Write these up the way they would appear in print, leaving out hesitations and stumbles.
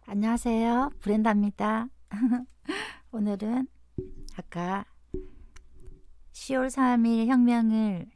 안녕하세요. 브렌다입니다. 오늘은 아까 10월 3일 혁명을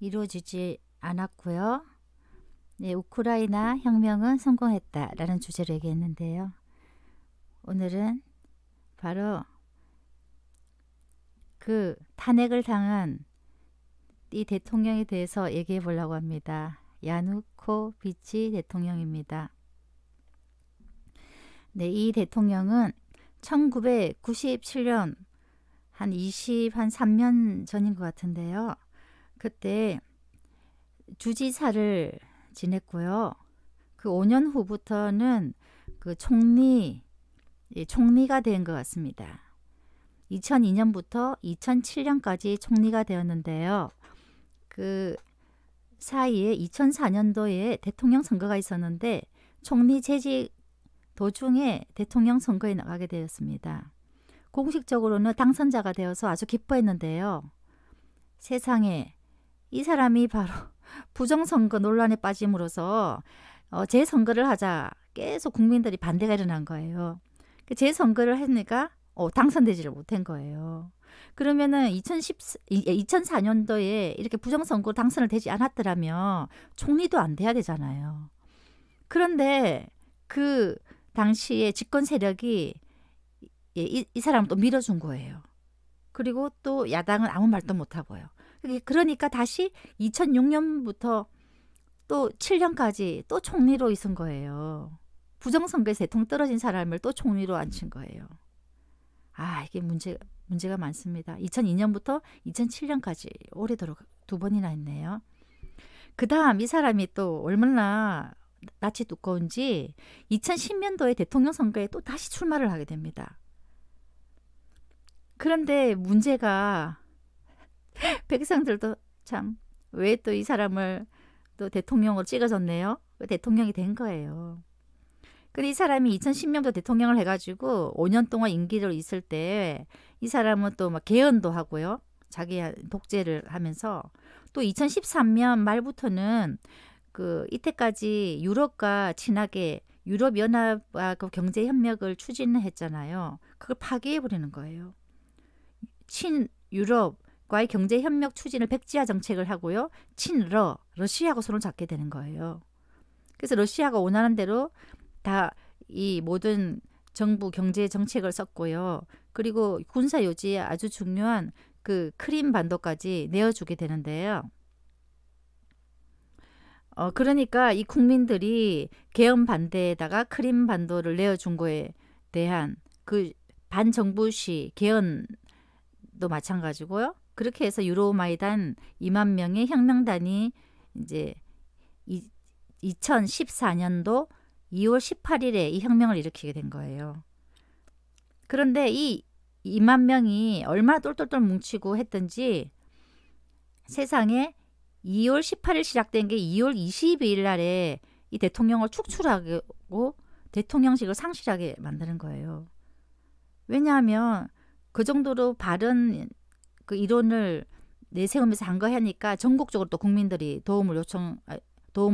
이루어지지 않았고요. 네, 우크라이나 혁명은 성공했다 라는 주제로 얘기했는데요. 오늘은 바로 그 탄핵을 당한 이 대통령에 대해서 얘기해 보려고 합니다. 야누코비치 대통령입니다. 네, 이 대통령은 1997년 한 3년 전인 것 같은데요. 그때 주지사를 지냈고요. 그 5년 후부터는 그 총리가 된 것 같습니다. 2002년부터 2007년까지 총리가 되었는데요. 그 사이에 2004년도에 대통령 선거가 있었는데 총리 재직 도중에 대통령 선거에 나가게 되었습니다. 공식적으로는 당선자가 되어서 아주 기뻐했는데요. 세상에 이 사람이 바로 부정선거 논란에 빠짐으로써 재선거를 하자 계속 국민들이 반대가 일어난 거예요. 재선거를 했으니까 당선되지를 못한 거예요. 그러면은 2004년도에 이렇게 부정선거 당선을 되지 않았더라면 총리도 안 돼야 되잖아요. 그런데 그 당시에 집권 세력이 이 사람을 또 밀어준 거예요. 그리고 또 야당은 아무 말도 못하고요. 그러니까 다시 2006년부터 또 7년까지 또 총리로 있은 거예요. 부정선거에서 대통령 떨어진 사람을 또 총리로 앉힌 거예요. 이게 문제가 많습니다. 2002년부터 2007년까지 오래도록 2번이나 했네요. 그 다음 이 사람이 또 얼마나 낯이 두꺼운지 2010년도에 대통령 선거에 또 다시 출마를 하게 됩니다. 그런데 문제가 백성들도 참 왜 또 이 사람을 또 대통령으로 찍어줬네요. 대통령이 된 거예요. 근데 이 사람이 2010년도 대통령을 해가지고 5년 동안 임기로 있을 때 이 사람은 또 막 개헌도 하고요. 자기 독재를 하면서 또 2013년 말부터는 이때까지 유럽과 친하게 유럽연합과 그 경제협력을 추진했잖아요. 그걸 파기해버리는 거예요. 친유럽과의 경제협력 추진을 백지화 정책을 하고요. 러시아하고 손을 잡게 되는 거예요. 그래서 러시아가 원하는 대로 다 이 모든 정부 경제 정책을 썼고요. 그리고 군사 요지에 아주 중요한 그 크림 반도까지 내어주게 되는데요. 그러니까 이 국민들이 계엄 반대에다가 크림 반도를 내어준 거에 대한 그 반정부시 계엄도 마찬가지고요. 그렇게 해서 유로마이단 2만 명의 혁명단이 이제 2014년도 2월 18일에 이 혁명을 일으키게 된 거예요. 그런데 이 2만 명이 얼마나 똘똘똘 뭉치고 했던지 세상에 2월 18일 시작된 게 2월 22일 날에 이 대통령을 축출하고 대통령직을 상실하게 만드는 거예요. 왜냐하면 그 정도로 바른 그 이론을 내세우면서 한 거 하니까 전국적으로 또 국민들이 도움을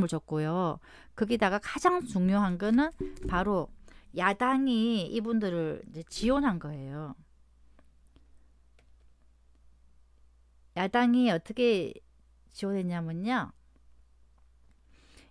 줬고요. 거기다가 가장 중요한 거는 바로 야당이 이분들을 이제 지원한 거예요. 야당이 어떻게 지원했냐면요.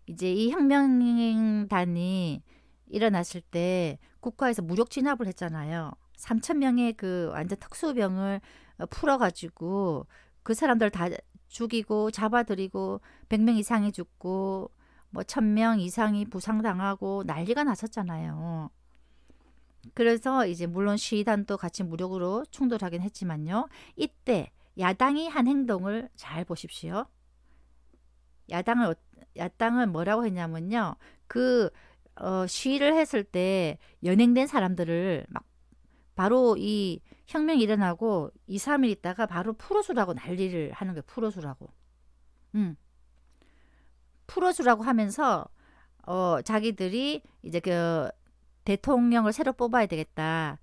이제 이 혁명단이 일어났을 때 국가에서 무력 진압을 했잖아요. 3,000명의 그 완전 특수병을 풀어가지고 그 사람들 다 죽이고 잡아들이고 100명 이상이 죽고 뭐 1,000명 이상이 부상당하고 난리가 났었잖아요. 그래서 이제 물론 시위단도 같이 무력으로 충돌하긴 했지만요. 이때 야당이 한 행동을 잘 보십시오. 야당은 뭐라고 했냐면요. 시위를 했을 때 연행된 사람들을 막 바로 이 혁명이 일어나고 2, 3일 있다가 바로 풀어주라고 난리를 하는 거예요. 풀어주라고. 풀어주라고 하면서 자기들이 이제 그 대통령을 새로 뽑아야 되겠다.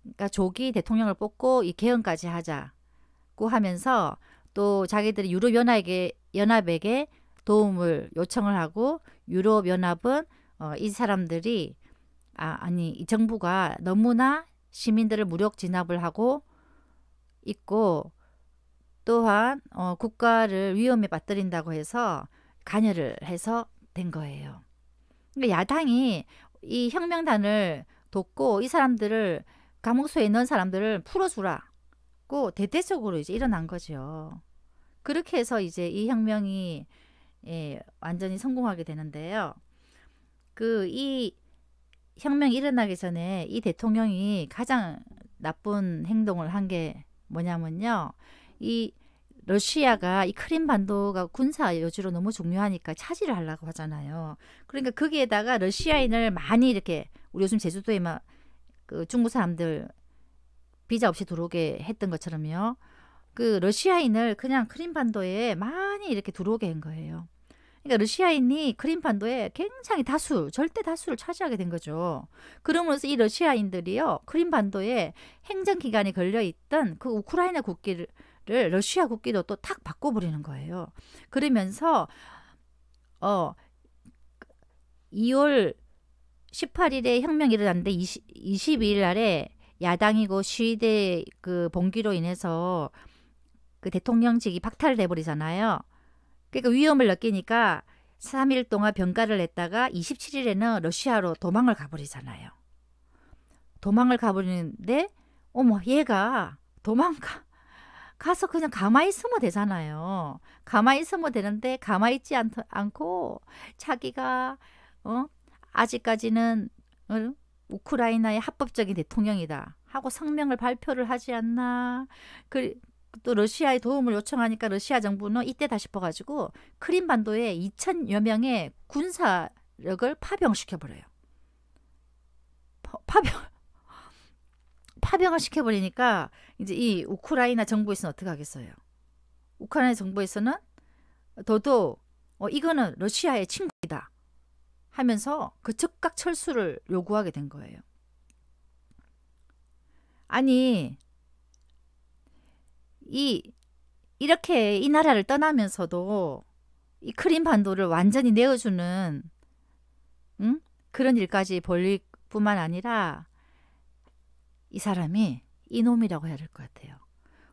그러니까 조기 대통령을 뽑고 이 개헌까지 하자고 하면서 또 자기들이 유럽연합에게 도움을 요청을 하고 유럽연합은 이 사람들이 아니 이 정부가 너무나 시민들을 무력 진압을 하고 있고 또한 국가를 위험에 빠뜨린다고 해서 관여를 해서 된 거예요. 그러니까 야당이 이 혁명단을 돕고 이 사람들을 감옥소에 넣은 사람들을 풀어주라고 대대적으로 이제 일어난 거죠. 그렇게 해서 이제 이 혁명이 완전히 성공하게 되는데요. 이 혁명이 일어나기 전에 이 대통령이 가장 나쁜 행동을 한 게 뭐냐면요. 이 러시아가 이 크림반도가 군사 여지로 너무 중요하니까 차지를 하려고 하잖아요. 그러니까 거기에다가 러시아인을 많이 이렇게 우리 요즘 제주도에 막 그 중국 사람들 비자 없이 들어오게 했던 것처럼요. 그 러시아인을 그냥 크림반도에 많이 이렇게 들어오게 한 거예요. 그러니까 러시아인이 크림반도에 굉장히 절대 다수를 차지하게 된 거죠. 그러면서 이 러시아인들이요, 크림반도에 행정기관이 걸려있던 그 우크라이나 국기를 러시아 국기로 또 탁 바꿔버리는 거예요. 그러면서 2월 18일에 혁명이 일어났는데 22일 날에 야당이고 시위대 그 봉기로 인해서 그 대통령직이 박탈돼 버리잖아요. 그러니까 위험을 느끼니까 3일 동안 병가를 냈다가 27일에는 러시아로 도망을 가버리잖아요. 도망을 가버리는데 어머 얘가 가서 그냥 가만히 있으면 되잖아요. 가만히 있으면 되는데 가만히 있지 않고 자기가 아직까지는 우크라이나의 합법적인 대통령이다 하고 성명을 발표를 하지 않나. 또 러시아의 도움을 요청하니까 러시아 정부는 이때다 싶어가지고 크림반도에 2,000여 명의 군사력을 파병시켜버려요. 파병을 시켜버리니까 이제 이 우크라이나 정부에서는 어떻게 하겠어요? 우크라이나 정부에서는 더더욱 이거는 러시아의 침공이다 하면서 그 즉각 철수를 요구하게 된 거예요. 아니 이렇게 이 나라를 떠나면서도 이 크림반도를 완전히 내어주는 그런 일까지 벌일 뿐만 아니라 이 사람이 이놈이라고 해야 될 것 같아요.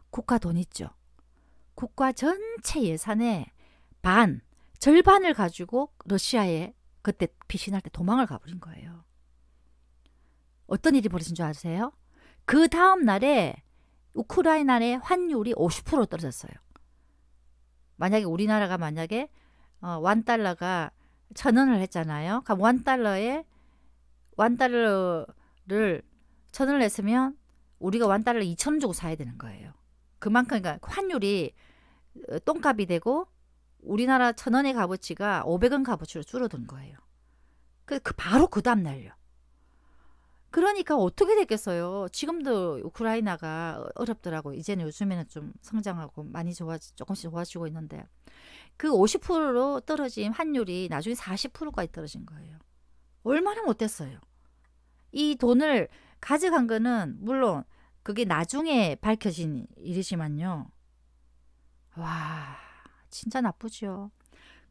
국가 돈 있죠. 국가 전체 예산의 절반을 가지고 러시아에 그때 피신할 때 도망을 가버린 거예요. 어떤 일이 벌어진 줄 아세요? 그 다음 날에 우크라이나의 환율이 50% 떨어졌어요. 만약에 우리나라가 $1가 1,000원을 했잖아요. 그럼 $1를 1,000원을 했으면 우리가 $1를 2,000원 주고 사야 되는 거예요. 그만큼 그러니까 환율이 똥값이 되고 우리나라 1,000원의 값어치가 500원 값어치로 줄어든 거예요. 바로 그 다음 날요. 그러니까 어떻게 됐겠어요. 지금도 우크라이나가 어렵더라고. 이제는 요즘에는 좀 성장하고 많이 조금씩 좋아지고 있는데 그 50%로 떨어진 환율이 나중에 40%까지 떨어진 거예요. 얼마나 못됐어요. 이 돈을 가져간 거는 물론 그게 나중에 밝혀진 일이지만요. 와, 진짜 나쁘죠.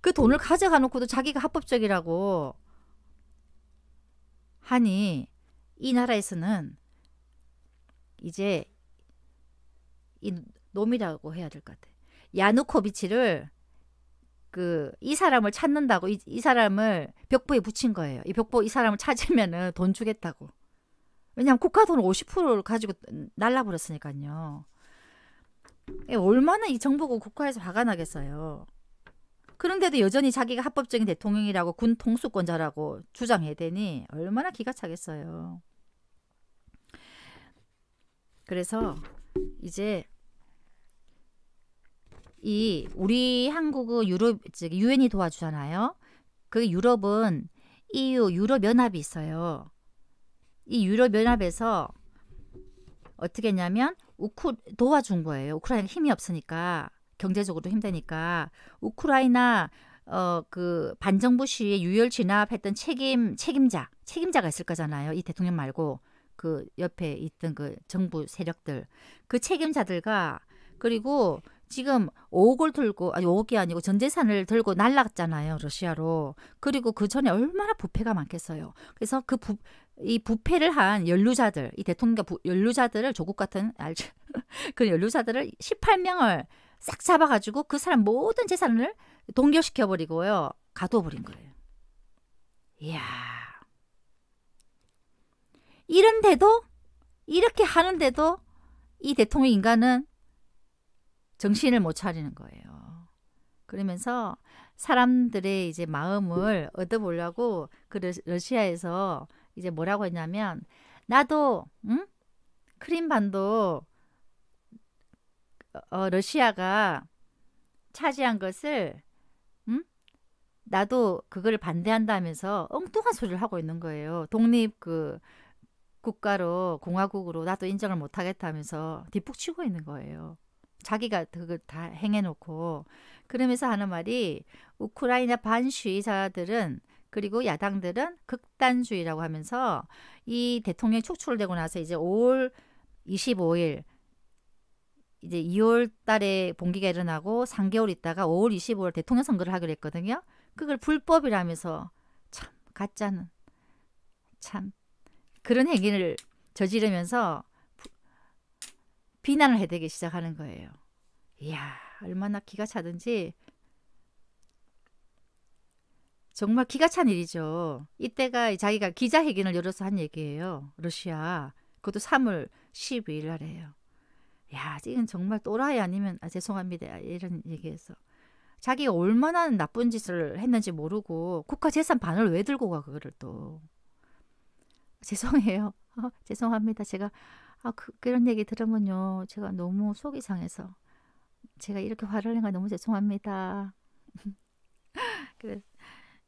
그 돈을 가져가 놓고도 자기가 합법적이라고 하니 이 나라에서는 이제 이 놈이라고 해야 될 것 같아. 야누코비치를 이 사람을 찾는다고 이 사람을 벽보에 붙인 거예요. 이 사람을 찾으면은 돈 주겠다고. 왜냐하면 국가 돈을 50%를 가지고 날라버렸으니까요. 얼마나 이 정부가 국가에서 화가 나겠어요. 그런데도 여전히 자기가 합법적인 대통령이라고 군 통수권자라고 주장해야 되니 얼마나 기가 차겠어요. 그래서 이제 우리 한국은 유엔이 도와주잖아요. 그 유럽은 EU 유럽연합이 있어요. 이 유럽연합에서 어떻게 했냐면 도와준 거예요. 우크라이나 힘이 없으니까 경제적으로 힘드니까 우크라이나 그 반정부 시위에 유혈 진압했던 책임자가 있을 거잖아요. 이 대통령 말고 그 옆에 있던 그 정부 세력들 그 책임자들과 그리고 지금 5억을 들고, 아니 5억이 아니고 전 재산을 들고 날랐잖아요, 러시아로. 그리고 그 전에 얼마나 부패가 많겠어요. 그래서 이 부패를 한 연루자들, 이 대통령 연루자들을, 조국 같은 알죠? 그 연루자들을 18명을 싹 잡아가지고 그 사람 모든 재산을 동결시켜버리고요, 가둬버린 거예요. 이야, 이런데도, 이렇게 하는데도 이 대통령 인간은 정신을 못 차리는 거예요. 그러면서 사람들의 이제 마음을 얻어보려고 그 러시아에서 이제 뭐라고 했냐면, 나도 크림반도 러시아가 차지한 것을 나도 그걸 반대한다면서 엉뚱한 소리를 하고 있는 거예요. 독립 국가로, 공화국으로 나도 인정을 못하겠다면서 뒷북치고 있는 거예요. 자기가 그걸 다 행해놓고. 그러면서 하는 말이, 우크라이나 반시위자들은, 그리고 야당들은 극단주의라고 하면서, 이 대통령이 축출되고 나서 이제 5월 25일, 이제 2월 달에 봉기가 일어나고 3개월 있다가 5월 25일 대통령 선거를 하기로 했거든요. 그걸 불법이라면서, 참 가짜는 참 그런 행위를 저지르면서 비난을 해대기 시작하는 거예요. 이야, 얼마나 기가 차든지. 정말 기가 찬 일이죠. 이때가 자기가 기자회견을 열어서 한 얘기예요. 러시아. 그것도 3월 12일 날이에요. 야, 이건 정말 또라이 아니면, 죄송합니다, 이런 얘기해서. 자기가 얼마나 나쁜 짓을 했는지 모르고 국가 재산 반을 왜 들고 가, 그거를 또. 죄송해요. 죄송합니다. 제가 그런 얘기 들으면요, 제가 너무 속이 상해서 제가 이렇게 화를 낸거 너무 죄송합니다.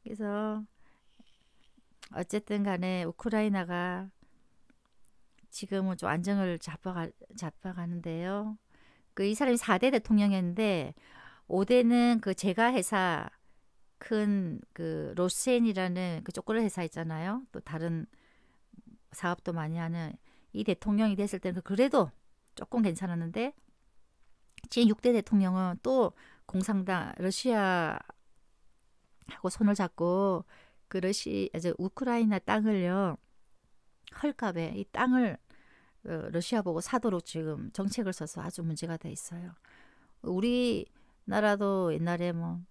그래서 어쨌든 간에 우크라이나가 지금은 좀 안정을 잡아가는데요. 이 사람이 4대 대통령이었는데 5대는 그 제가 회사, 큰 로센이라는 그 초콜릿 회사 있잖아요. 또 다른 사업도 많이 하는, 이 대통령이 됐을 때는 그래도 조금 괜찮았는데, 지금 6대 대통령은 또 공산당 러시아하고 손을 잡고 우크라이나 땅을요, 헐값에 이 땅을 러시아 보고 사도록 지금 정책을 써서 아주 문제가 돼 있어요. 우리나라도 옛날에 뭐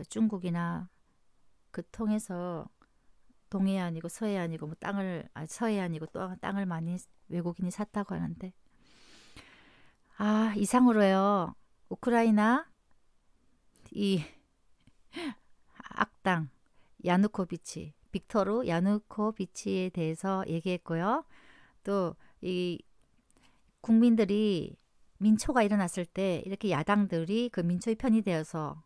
중국이나 통해서 동해안이고 서해안이고 뭐 서해안이고 또 땅을 많이 외국인이 샀다고 하는데, 이상으로요, 우크라이나 이 악당 야누코비치, 빅토르 야누코비치에 대해서 얘기했고요. 또 이 국민들이 민초가 일어났을 때 이렇게 야당들이 그 민초의 편이 되어서,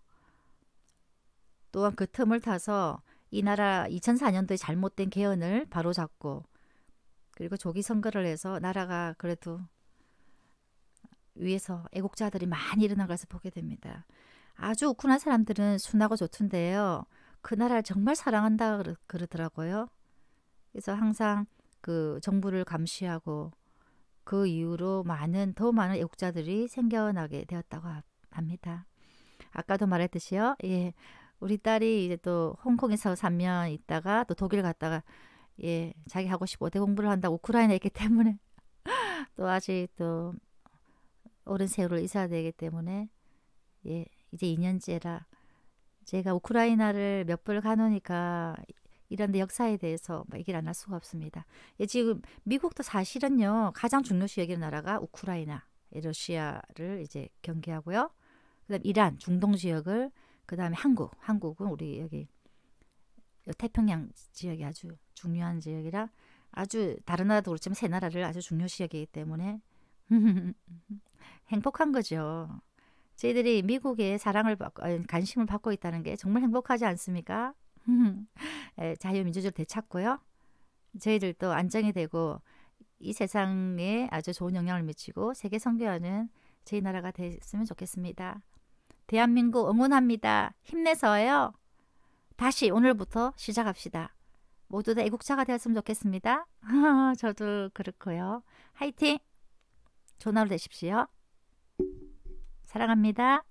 또한 그 틈을 타서 이 나라 2004년도에 잘못된 개헌을 바로잡고, 그리고 조기 선거를 해서 나라가 그래도 위에서 애국자들이 많이 일어난 것을 보게 됩니다. 아주 우크라이나 사람들은 순하고 좋던데요, 그 나라를 정말 사랑한다 그러더라고요. 그래서 항상 그 정부를 감시하고, 그 이후로 더 많은 애국자들이 생겨나게 되었다고 합니다. 아까도 말했듯이요, 예, 우리 딸이 이제 또 홍콩에서 3년 있다가 또 독일 갔다가, 예, 자기 하고 싶고 어디 공부를 한다고 우크라이나에 있기 때문에 또 아직 또 오랜 세월을 있어야 되기 때문에, 예, 이제 2년째라 제가 우크라이나를 몇 번을 가놓으니까 이런 데 역사에 대해서 얘기를 안 할 수가 없습니다. 예, 지금 미국도 사실은요, 가장 중요시 여기는 나라가 우크라이나, 러시아를 이제 경계하고요. 그다음 이란, 중동 지역을, 그다음에 한국은 우리 여기 태평양 지역이 아주 중요한 지역이라, 아주 다른 나라도 그렇지만 세 나라를 아주 중요시 여기기 때문에 행복한 거죠. 저희들이 미국의 사랑을 받고, 관심을 받고 있다는 게 정말 행복하지 않습니까? 자유민주주의를 되찾고요, 저희들도 안정이 되고 이 세상에 아주 좋은 영향을 미치고 세계 선교하는 저희 나라가 됐으면 좋겠습니다. 대한민국 응원합니다. 힘내서요, 다시 오늘부터 시작합시다. 모두 다 애국자가 되었으면 좋겠습니다. 저도 그렇고요. 화이팅! 좋은 하루 되십시오. 사랑합니다.